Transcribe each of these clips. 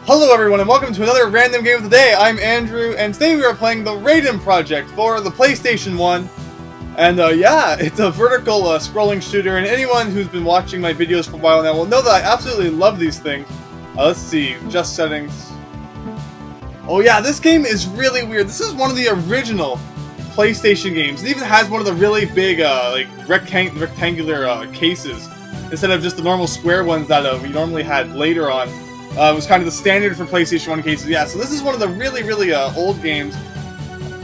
Hello everyone and welcome to another random game of the day. I'm Andrew and today we are playing the Raiden project for the PlayStation 1. And yeah, it's a vertical scrolling shooter, and anyone who's been watching my videos for a while now will know that I absolutely love these things. Let's see, just settings. Oh yeah, this game is really weird. This is one of the original PlayStation games. It even has one of the really big like rectangular cases instead of just the normal square ones that we normally had later on. It was kind of the standard for PlayStation 1 cases. Yeah, so this is one of the really old games.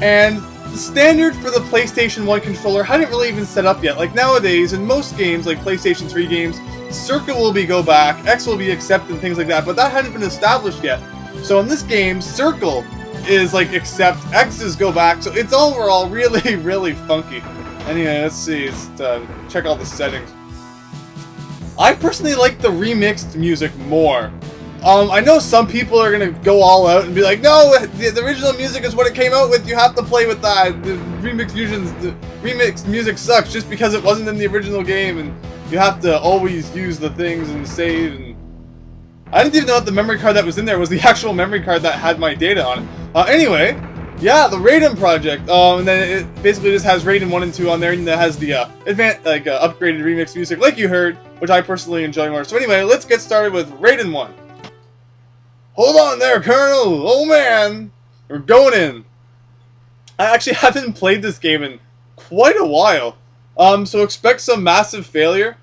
And the standard for the PlayStation 1 controller hadn't really even set up yet. Like nowadays, in most games, like PlayStation 3 games, circle will be go back, X will be accept, and things like that. But that hadn't been established yet. So in this game, circle is like accept, X is go back. So it's overall really funky. Anyway, let's see. Let's check out the settings. I personally like the remixed music more. I know some people are gonna go all out and be like, no, the original music is what it came out with, you have to play with that, the remixed music sucks just because it wasn't in the original game, and you have to always use the things and save, and I didn't even know that the memory card that was in there was the actual memory card that had my data on it. Anyway, yeah, the Raiden project, and then it basically just has Raiden 1 and 2 on there, and it has the upgraded remixed music, like you heard, which I personally enjoy more. So anyway, let's get started with Raiden 1. Hold on there, Colonel! Oh man! We're going in! I actually haven't played this game in quite a while. So expect some massive failure,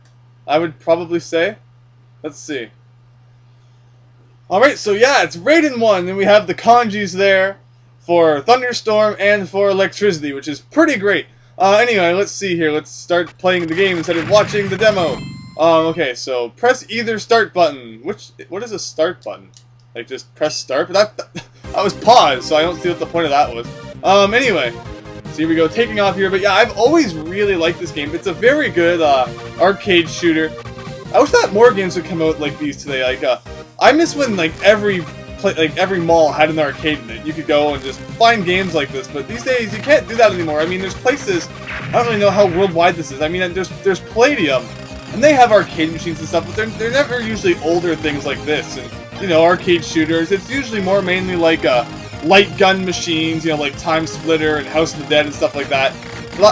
I would probably say. Let's see. Alright, so yeah, it's Raiden 1, and we have the kanjis there for thunderstorm and for electricity, which is pretty great. Anyway, let's see here. Let's start playing the game instead of watching the demo. Okay, so press either start button. What is a start button? Like, just press start? But that was pause, so I don't see what the point of that was. Anyway. So here we go, taking off here. But yeah, I've always really liked this game. It's a very good, arcade shooter. I wish that more games would come out like these today. Like, I miss when, like, every mall had an arcade in it. You could go and just find games like this. But these days, you can't do that anymore. I mean, there's places, I don't really know how worldwide this is. I mean, there's Palladium, and they have arcade machines and stuff, but they're never usually older things like this. And you know, arcade shooters, it's usually more mainly like light gun machines, you know, like Time Splitter and House of the Dead and stuff like that.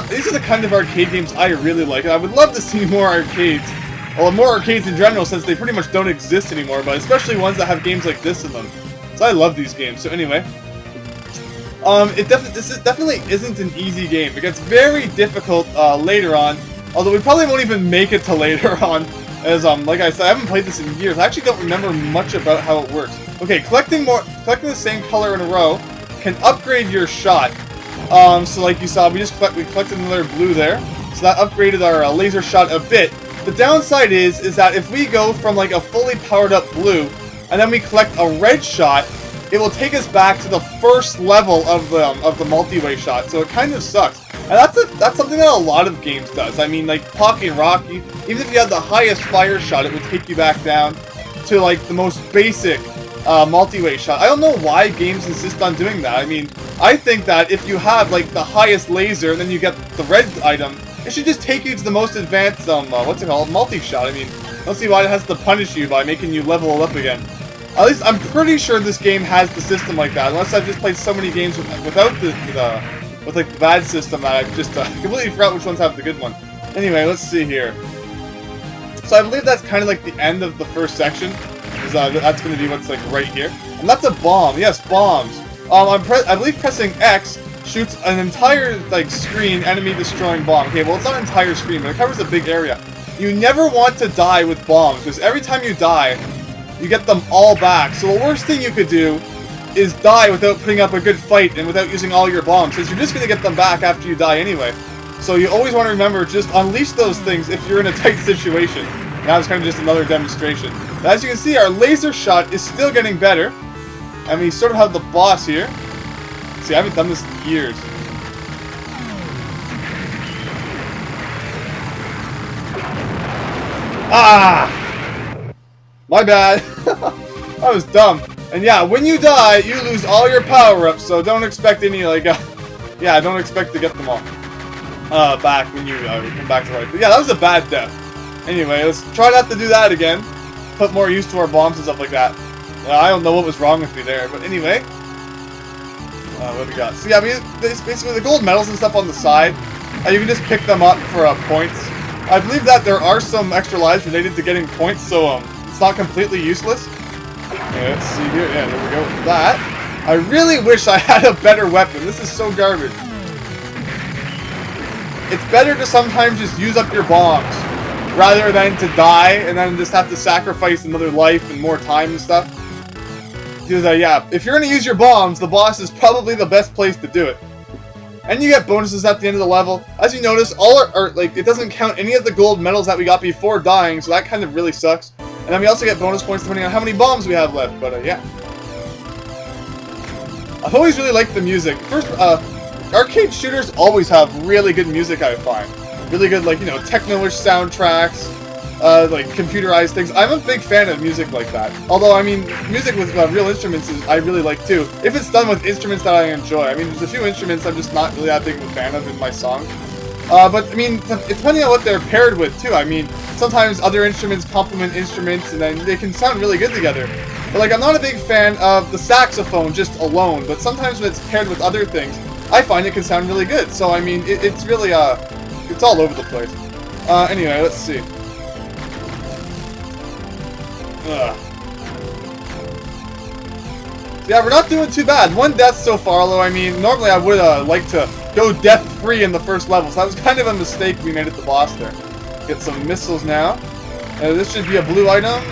These are the kind of arcade games I really like, and I would love to see more arcades. Well, more arcades in general, since they pretty much don't exist anymore, but especially ones that have games like this in them. So I love these games. So anyway, this definitely isn't an easy game. It gets very difficult later on, although we probably won't even make it to later on. As like I said, I haven't played this in years. I actually don't remember much about how it works. Okay, collecting the same color in a row can upgrade your shot. So like you saw, we collected another blue there. So that upgraded our laser shot a bit. The downside is that if we go from like a fully powered up blue and then we collect a red shot, it will take us back to the first level of the multi-way shot. So it kind of sucks. And that's something that a lot of games does. I mean, like Pocky and Rocky, even if you had the highest fire shot, it would take you back down to like the most basic multi-way shot. I don't know why games insist on doing that. I mean, I think that if you have like the highest laser and then you get the red item, it should just take you to the most advanced what's it called, multi-shot. I mean, I don't see why it has to punish you by making you level it up again. At least I'm pretty sure this game has the system like that, unless I've just played so many games without with like the bad system that I've just completely forgot which ones have the good one. Anyway, let's see here. So I believe that's kind of like the end of the first section. That's going to be what's like right here. And that's a bomb. Yes, bombs. I believe pressing X shoots an entire like screen enemy destroying bomb. Okay, well it's not an entire screen, but it covers a big area. You never want to die with bombs, because every time you die, you get them all back. So the worst thing you could do is die without putting up a good fight and without using all your bombs, since you're just going to get them back after you die anyway. So you always want to remember, just unleash those things if you're in a tight situation. That was kind of just another demonstration. But as you can see, our laser shot is still getting better. And we sort of have the boss here. See, I haven't done this in years. Ah! My bad. That was dumb. And yeah, when you die, you lose all your power-ups, so don't expect any, like, yeah, don't expect to get them all back when you come back to life. But yeah, that was a bad death. Anyway, let's try not to do that again. Put more use to our bombs and stuff like that. I don't know what was wrong with me there, but anyway. What do we got? So yeah, I mean, basically the gold medals and stuff on the side, you can just pick them up for points. I believe that there are some extra lives related to getting points, so it's not completely useless. Okay, let's see here. Yeah, there we go with that. I really wish I had a better weapon. This is so garbage. It's better to sometimes just use up your bombs rather than to die and then just have to sacrifice another life and more time and stuff. Because, yeah, if you're going to use your bombs, the boss is probably the best place to do it. And you get bonuses at the end of the level. As you notice, like, it doesn't count any of the gold medals that we got before dying, so that kind of really sucks. And then we also get bonus points depending on how many bombs we have left, but, yeah. I've always really liked the music. First, arcade shooters always have really good music, I find. Really good, like, you know, techno-ish soundtracks. Like computerized things. I'm a big fan of music like that. Although, I mean, music with real instruments I really like too. If it's done with instruments that I enjoy. I mean, there's a few instruments I'm just not really that big of a fan of in my songs. But, I mean, it's depending on what they're paired with too. I mean, sometimes other instruments complement instruments and then they can sound really good together. But, like, I'm not a big fan of the saxophone just alone. But sometimes when it's paired with other things, I find it can sound really good. So, I mean, it's really, it's all over the place. Anyway, let's see. Yeah, we're not doing too bad. One death so far, although, I mean, normally I would like to go death-free in the first level, so that was kind of a mistake we made at the boss there. Get some missiles now. This should be a blue item.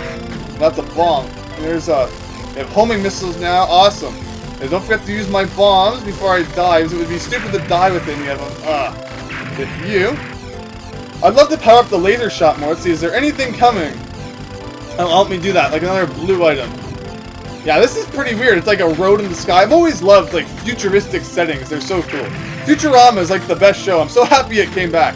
That's a bomb. There's we have homing missiles now. Awesome. And don't forget to use my bombs before I die, because it would be stupid to die with any of them. Hit you. I'd love to power up the laser shot more. Let's see, is there anything coming? That'll help me do that, like another blue item. Yeah, this is pretty weird. It's like a road in the sky. I've always loved, like, futuristic settings. They're so cool. Futurama is, like, the best show. I'm so happy it came back.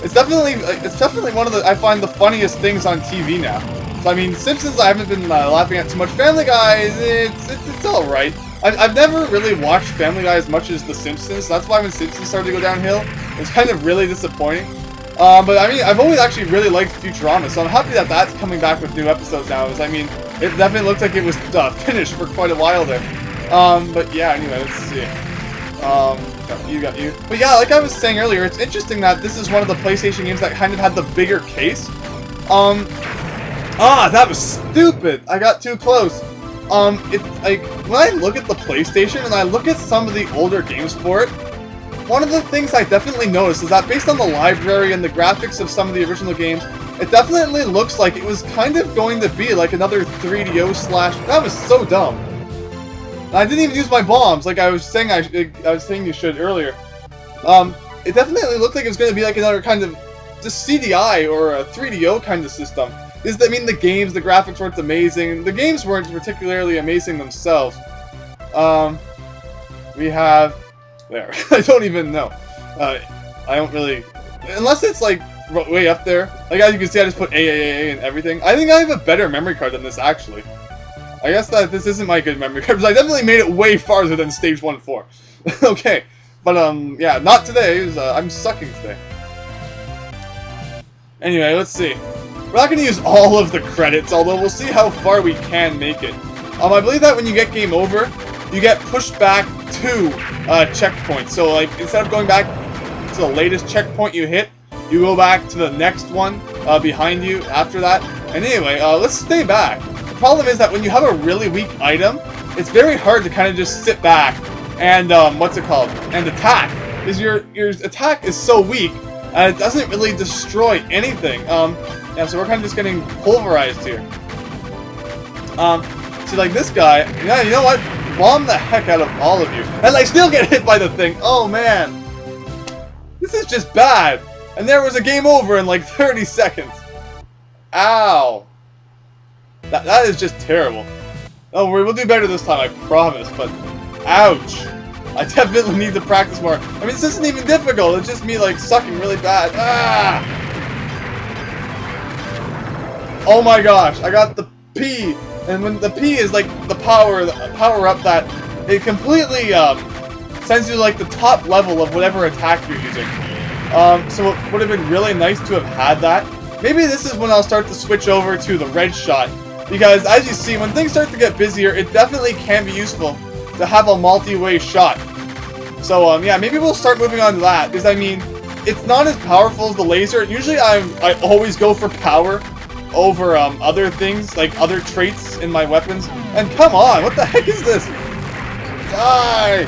It's definitely one of the, I find, the funniest things on TV now. So, I mean, Simpsons I haven't been laughing at too much. Family Guy, it's alright. I've never really watched Family Guy as much as The Simpsons. So that's why when Simpsons started to go downhill, it was kind of really disappointing. But I mean, I've always actually really liked Futurama, so I'm happy that that's coming back with new episodes now. I mean, it definitely looked like it was finished for quite a while there. But yeah, anyway, let's see. Got you. But yeah, like I was saying earlier, it's interesting that this is one of the PlayStation games that kind of had the bigger case. That was stupid. I got too close. It's like, when I look at the PlayStation and I look at some of the older games for it, one of the things I definitely noticed is that based on the library and the graphics of some of the original games, it definitely looks like it was kind of going to be like another 3DO slash... That was so dumb. And I didn't even use my bombs like I was saying you should earlier. It definitely looked like it was going to be like another kind of just CDI or a 3DO kind of system. I mean, the games, the graphics weren't amazing. The games weren't particularly amazing themselves. We have... There. I don't even know. I don't really... Unless it's, like, way up there. Like, as you can see, I just put AAA and everything. I think I have a better memory card than this, actually. I guess that this isn't my good memory card, because I definitely made it way farther than Stage 1 and 4. Okay. But, yeah, not today. I'm sucking today. Anyway, let's see. We're not going to use all of the credits, although we'll see how far we can make it. I believe that when you get game over, you get pushed back 2 checkpoints. So, like, instead of going back to the latest checkpoint you hit, you go back to the next one behind you after that. And anyway, let's stay back. The problem is that when you have a really weak item, it's very hard to kind of just sit back and, and attack. Because your attack is so weak, and it doesn't really destroy anything. Yeah, so we're kind of just getting pulverized here. So, like, this guy, yeah, you know what? Bomb the heck out of all of you. And I still get hit by the thing. Oh, man. This is just bad. And there was a game over in like 30 seconds. Ow. That is just terrible. Oh, we'll do better this time, I promise. But, ouch. I definitely need to practice more. I mean, this isn't even difficult. It's just me, like, sucking really bad. Ah! Oh my gosh. I got the P. And when the P is like the power up that it completely sends you to like the top level of whatever attack you're using. So it would have been really nice to have had that. Maybe this is when I'll start to switch over to the red shot Because, as you see, when things start to get busier, it definitely can be useful to have a multi-way shot. So, yeah, maybe we'll start moving on to that. Because, I mean, it's not as powerful as the laser. Usually, I always go for power over other things, like other traits in my weapons. And come on, what the heck is this? Die!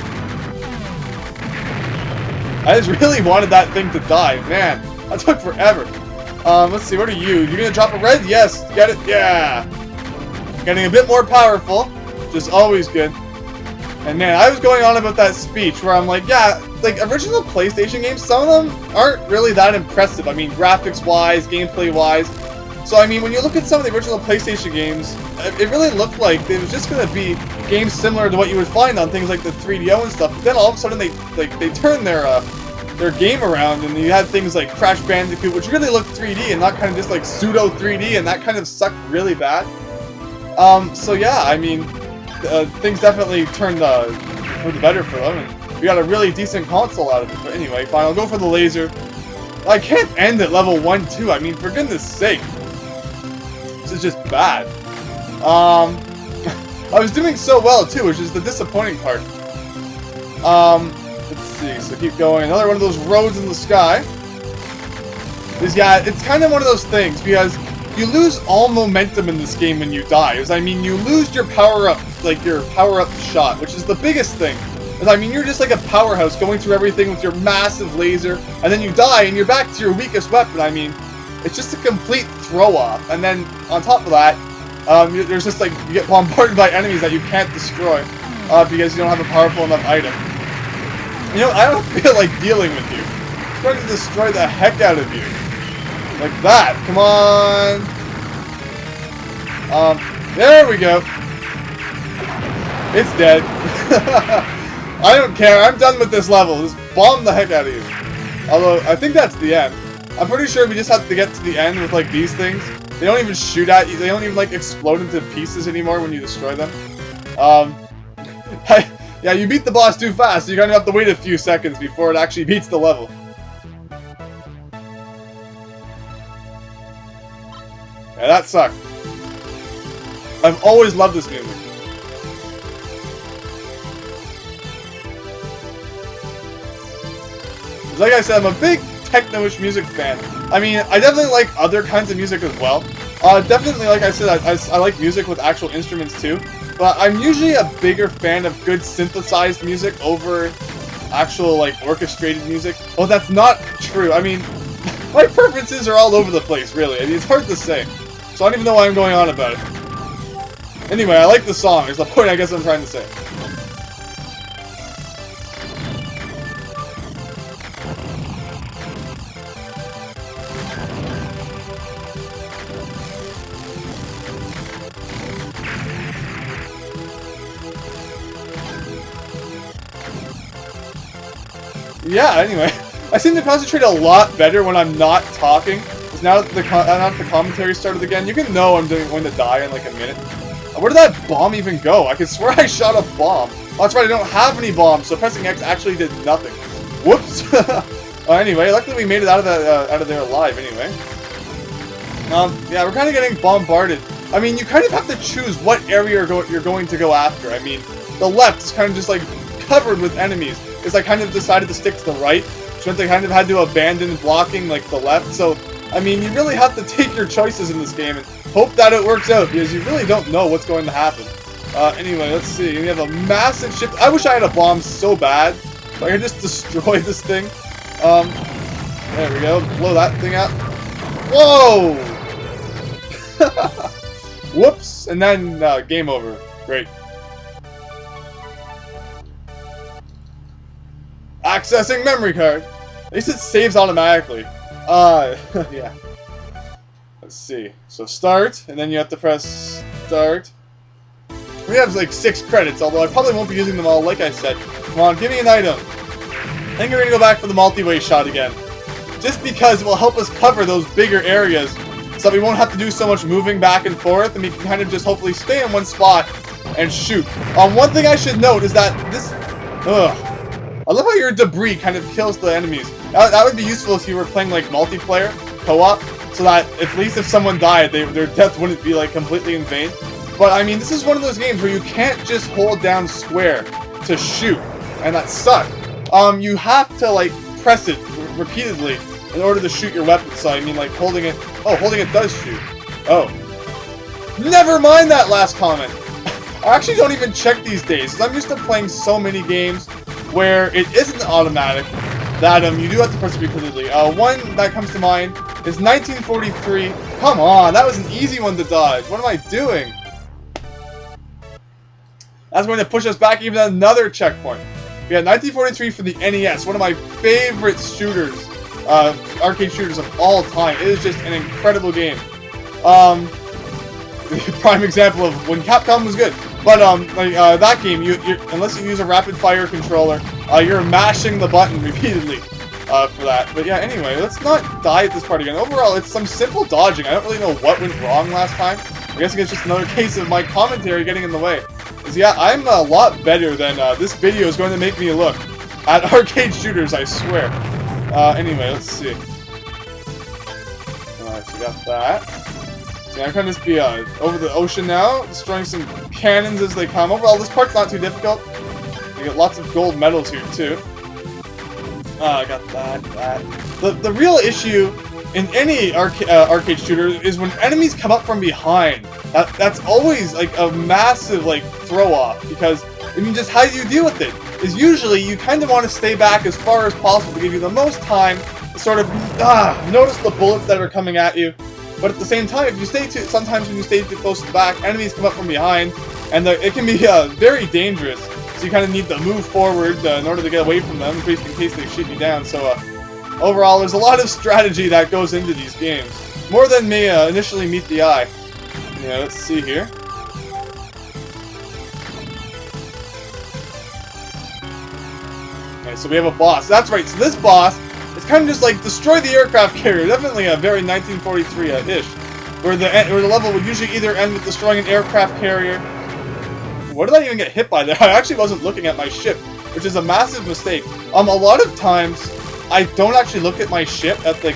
I just really wanted that thing to die. Man, that took forever. Let's see, what are you? You're gonna drop a red? Yes, get it? Yeah! Getting a bit more powerful, which is always good. And man, I was going on about that speech where I'm like, yeah, like original PlayStation games, some of them aren't really that impressive. I mean, graphics-wise, gameplay-wise. So I mean, when you look at some of the original PlayStation games, it really looked like it was just gonna be games similar to what you would find on things like the 3DO and stuff. But then all of a sudden they turned their game around, and you had things like Crash Bandicoot, which really looked 3D and not kind of just like pseudo 3D, and that kind of sucked really bad. So yeah, I mean, things definitely turned for the better for them, and we got a really decent console out of it. But anyway, fine, I'll go for the laser. I can't end at level 1, 2. I mean, for goodness sake. This is just bad. I was doing so well too, which is the disappointing part. Let's see, so keep going. Another one of those roads in the sky. Yeah, it's kind of one of those things, because you lose all momentum in this game when you die. I mean, you lose your power-up, like your power-up shot, which is the biggest thing. I mean, you're just like a powerhouse going through everything with your massive laser, and then you die and you're back to your weakest weapon. I mean, it's just a complete throw-off. And then, on top of that, there's just like, you get bombarded by enemies that you can't destroy, because you don't have a powerful enough item. You know, I don't feel like dealing with you. I'm trying to destroy the heck out of you. Like that. Come on. There we go. It's dead. I don't care. I'm done with this level. Just bomb the heck out of you. Although, I think that's the end. I'm pretty sure we just have to get to the end with, like, these things. They don't even shoot at you. They don't even, like, explode into pieces anymore when you destroy them. Yeah, you beat the boss too fast, so you're gonna have to wait a few seconds before it actually beats the level. Yeah, that sucked. I've always loved this music. Like I said, I'm a big techno-ish music fan. I mean, I definitely like other kinds of music as well. Definitely, like I said, I like music with actual instruments too. But I'm usually a bigger fan of good synthesized music over actual, like, orchestrated music. Well, that's not true. I mean, my preferences are all over the place, really. I mean, it's hard to say. So I don't even know why I'm going on about it. Anyway, I like the song, is the point I guess I'm trying to say. Yeah, anyway, I seem to concentrate a lot better when I'm not talking. Because now that the commentary started again, you can know I'm going to die in like a minute. Where did that bomb even go? I could swear I shot a bomb. Oh, that's right, I don't have any bombs, so pressing X actually did nothing. Whoops. Anyway, luckily we made it out of there alive. Anyway, yeah, we're kind of getting bombarded. I mean, you kind of have to choose what area you're going to go after. I mean, the left is kind of just like covered with enemies. Because I kind of decided to stick to the right, which meant I kind of had to abandon blocking, like, the left. So, I mean, you really have to take your choices in this game and hope that it works out, because you really don't know what's going to happen. Anyway, let's see. We have a massive ship. I wish I had a bomb so bad, so I could just destroy this thing. There we go. Blow that thing out. Whoa! Whoops! And then, game over. Great. Accessing memory card. At least it saves automatically. Yeah. Let's see. So start, and then you have to press start. We have like 6 credits, although I probably won't be using them all, like I said. Come on, give me an item. I think we're gonna go back for the multi-way shot again. Just because it will help us cover those bigger areas, so we won't have to do so much moving back and forth, and we can kind of just hopefully stay in one spot and shoot. One thing I should note is that this... I love how your debris kind of kills the enemies. That would be useful if you were playing like multiplayer, co-op, so that at least if someone died, their death wouldn't be like completely in vain. But I mean, this is one of those games where you can't just hold down square to shoot, and that sucks. You have to like press it repeatedly in order to shoot your weapon. So I mean, like holding it. Oh, holding it does shoot. Oh, never mind that last comment. I actually don't even check these days because I'm used to playing so many games where it isn't automatic that you do have to press it repeatedly. One that comes to mind is 1943. Come on, that was an easy one to dodge. What am I doing? That's going to push us back even another checkpoint. We had 1943 for the NES, one of my favorite shooters, arcade shooters of all time. It is just an incredible game. Prime example of when Capcom was good. But that game, unless you use a rapid fire controller, you're mashing the button repeatedly for that. But yeah, anyway, let's not die at this part again. Overall, it's some simple dodging. I don't really know what went wrong last time. I guess it's just another case of my commentary getting in the way. Because yeah, I'm a lot better than this video is going to make me look at arcade shooters, I swear. Anyway, let's see. Alright, so we got that. So I can just be over the ocean now, destroying some cannons as they come. Overall, this part's not too difficult. You get lots of gold medals here too. I got that. The real issue in any arcade shooter is when enemies come up from behind. That's always like a massive like throw off, because I mean, just how you deal with it is usually you kind of want to stay back as far as possible to give you the most time to sort of notice the bullets that are coming at you. But at the same time, if you stay sometimes when you stay too close to the back, enemies come up from behind, and it can be very dangerous. So you kind of need to move forward in order to get away from them, in case they shoot you down. So overall, there's a lot of strategy that goes into these games, more than may initially meet the eye. Yeah, let's see here. Okay, so we have a boss. That's right. So this boss. It's kind of just like destroy the aircraft carrier. Definitely a very 1943-ish, where the level would usually either end with destroying an aircraft carrier. What did I even get hit by there? I actually wasn't looking at my ship, which is a massive mistake. A lot of times I don't actually look at my ship, at the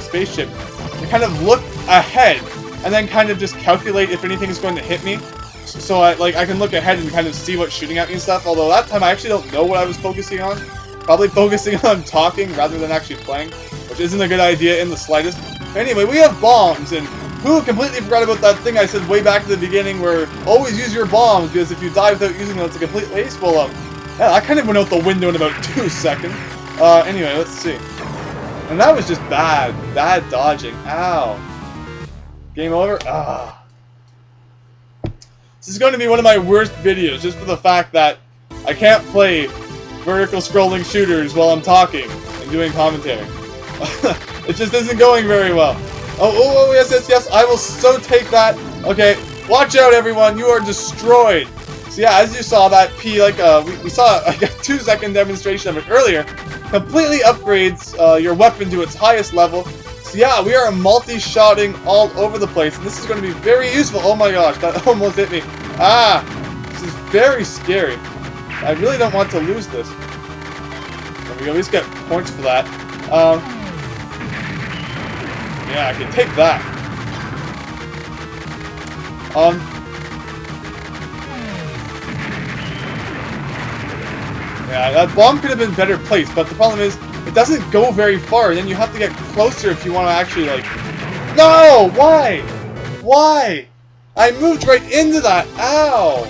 spaceship. I kind of look ahead and then kind of just calculate if anything is going to hit me. So I can look ahead and kind of see what's shooting at me and stuff. Although that time I actually don't know what I was focusing on. Probably focusing on talking rather than actually playing, which isn't a good idea in the slightest. Anyway, we have bombs, and who completely forgot about that thing I said way back at the beginning where always use your bombs, because if you die without using them, it's a complete waste. Well, yeah, that kind of went out the window in about 2 seconds. Anyway, let's see. And that was just bad dodging. Ow. Game over? Ah. This is going to be one of my worst videos, just for the fact that I can't play vertical scrolling shooters while I'm talking and doing commentary. It just isn't going very well. Oh, yes, I will so take that. Okay, watch out everyone, you are destroyed. So yeah, as you saw, that P, we saw like a 2-second demonstration of it earlier, completely upgrades your weapon to its highest level. So yeah, we are multi-shotting all over the place, and this is going to be very useful. Oh my gosh, that almost hit me. This is very scary. I really don't want to lose this. We at least get points for that. Yeah, I can take that. Yeah, that bomb could have been better placed, but the problem is, it doesn't go very far, and then you have to get closer if you want to actually, No! Why? Why? I moved right into that! Ow!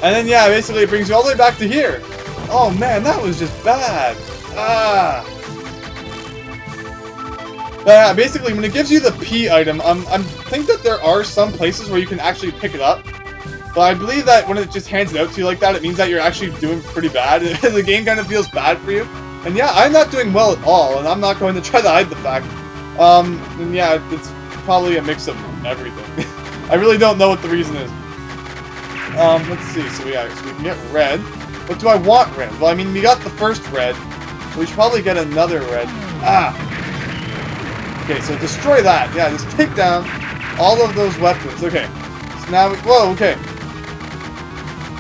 And then, yeah, basically it brings you all the way back to here. Oh man, that was just bad. Yeah, basically, when it gives you the P item, I think that there are some places where you can actually pick it up. But I believe that when it just hands it out to you like that, it means that you're actually doing pretty bad. The game kind of feels bad for you. And yeah, I'm not doing well at all, and I'm not going to try to hide the fact. And yeah, it's probably a mix of everything. I really don't know what the reason is. Let's see, so we can get red. But do I want red? Well, I mean, we got the first red, so we should probably get another red. Okay, so destroy that. Yeah, just take down all of those weapons. Okay, so now whoa, okay.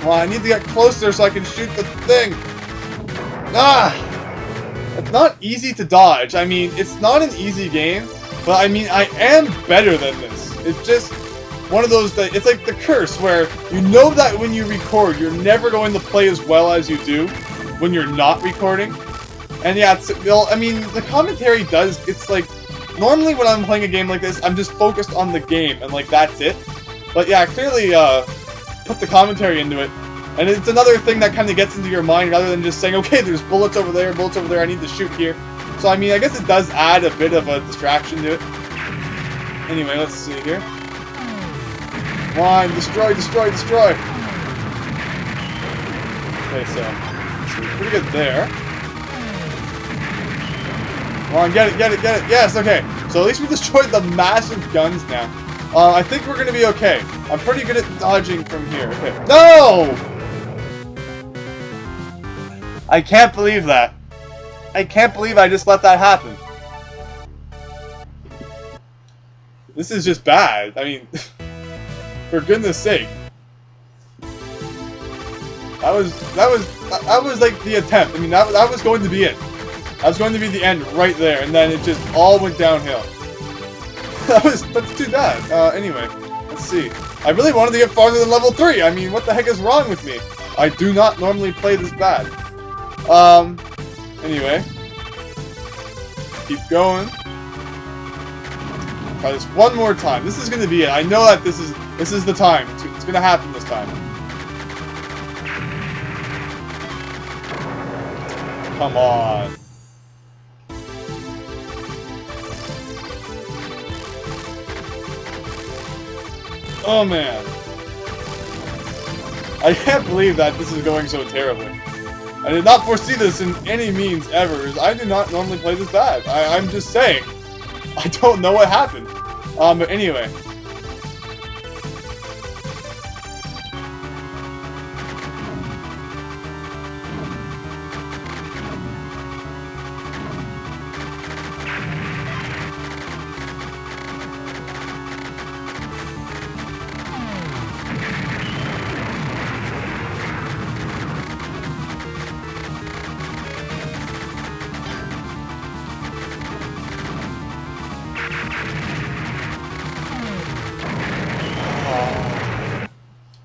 Well, I need to get closer so I can shoot the thing. It's not easy to dodge. I mean, it's not an easy game, but I mean, I am better than this. It's just one of those that, it's like the curse where you know that when you record, you're never going to play as well as you do when you're not recording. And yeah, it's, well, I mean, the commentary does, it's like, normally when I'm playing a game like this, I'm just focused on the game, and like, that's it. But yeah, clearly, put the commentary into it. And it's another thing that kind of gets into your mind rather than just saying, okay, there's bullets over there, I need to shoot here. So, I mean, I guess it does add a bit of a distraction to it. Anyway, let's see here. Come on, destroy, destroy, destroy! Okay, so we're pretty good there. Come on, get it, get it, get it! Yes, okay. So at least we destroyed the massive guns now. I think we're gonna be okay. I'm pretty good at dodging from here. Okay. No! I can't believe that. I can't believe I just let that happen. This is just bad. I mean, for goodness sake. That was like the attempt. I mean, that was going to be it. That was going to be the end right there, and then it just all went downhill. That's too bad. Anyway, let's see. I really wanted to get farther than level 3. I mean, what the heck is wrong with me? I do not normally play this bad. Anyway. Keep going. Try this one more time. This is gonna be it. I know that this is the time. It's gonna happen this time. Come on. Oh man. I can't believe that this is going so terribly. I did not foresee this in any means ever. I do not normally play this bad. I'm just saying. I don't know what happened. But anyway.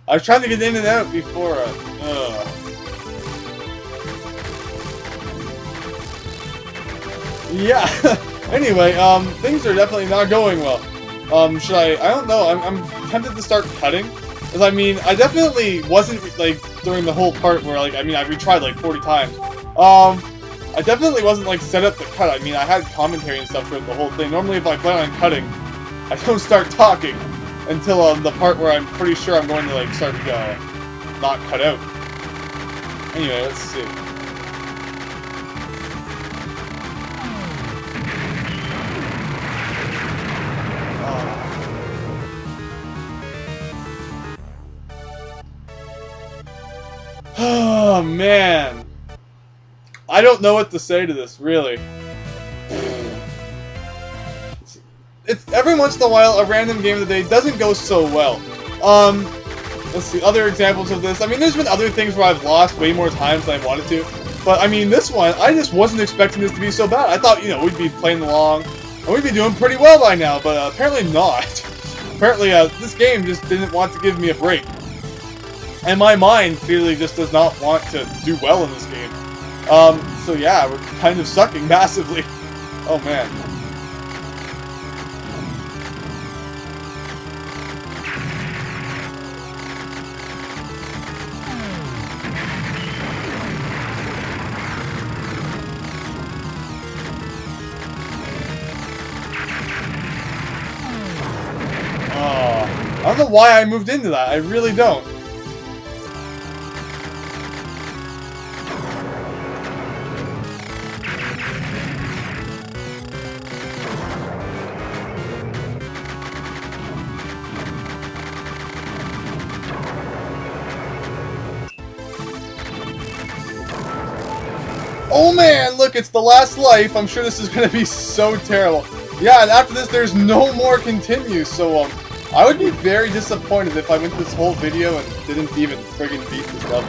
I was trying to get in and out before, Yeah, anyway, things are definitely not going well. Should I don't know, I'm tempted to start cutting. Because, I mean, I definitely wasn't, like, during the whole part where, like, I mean, I retried, like, 40 times. I definitely wasn't, like, set up to cut. I mean, I had commentary and stuff throughout the whole thing. Normally, if I plan on cutting, I don't start talking until the part where I'm pretty sure I'm going to like start not cut out. Anyway, let's see. Oh man, I don't know what to say to this, really. It's every once in a while a random game of the day doesn't go so well. Let's see, other examples of this. I mean, there's been other things where I've lost way more times than I wanted to. But, I mean, this one, I just wasn't expecting this to be so bad. I thought, you know, we'd be playing along, and we'd be doing pretty well by now, but apparently not. Apparently, this game just didn't want to give me a break. And my mind clearly just does not want to do well in this game. So yeah, we're kind of sucking massively. Oh, man. I don't know why I moved into that. I really don't. Oh man, look, it's the last life. I'm sure this is going to be so terrible. Yeah, and after this, there's no more continue, so, I would be very disappointed if I went this whole video and didn't even friggin' beat this level.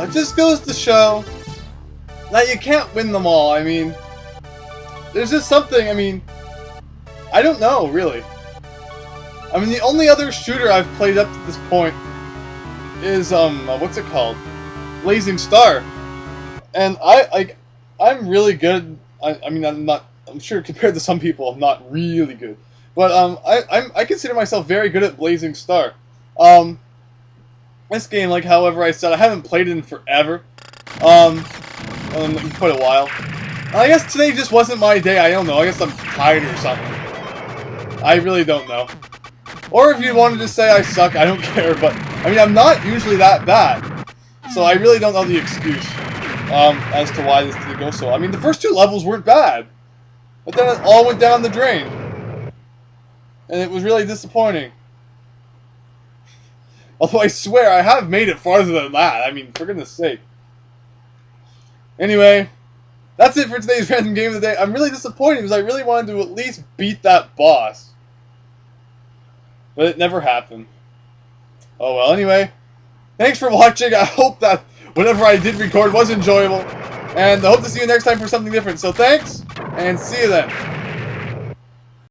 It just goes to show that you can't win them all. I mean, there's just something, I mean, I don't know, really. I mean, the only other shooter I've played up to this point is, what's it called? Blazing Star. And I'm really good. I mean, I'm sure compared to some people, I'm not really good. But, I consider myself very good at Blazing Star. This game, like, however I said, I haven't played it in forever. In quite a while. I guess today just wasn't my day, I don't know. I guess I'm tired or something. I really don't know. Or if you wanted to say I suck, I don't care, but, I mean, I'm not usually that bad. So I really don't know the excuse, as to why this didn't go so well. I mean, the first 2 levels weren't bad. But then it all went down the drain. And it was really disappointing. Although I swear, I have made it farther than that. I mean, for goodness sake. Anyway, that's it for today's random game of the day. I'm really disappointed because I really wanted to at least beat that boss. But it never happened. Oh well, anyway. Thanks for watching. I hope that whatever I did record was enjoyable. And I hope to see you next time for something different. So thanks, and see you then.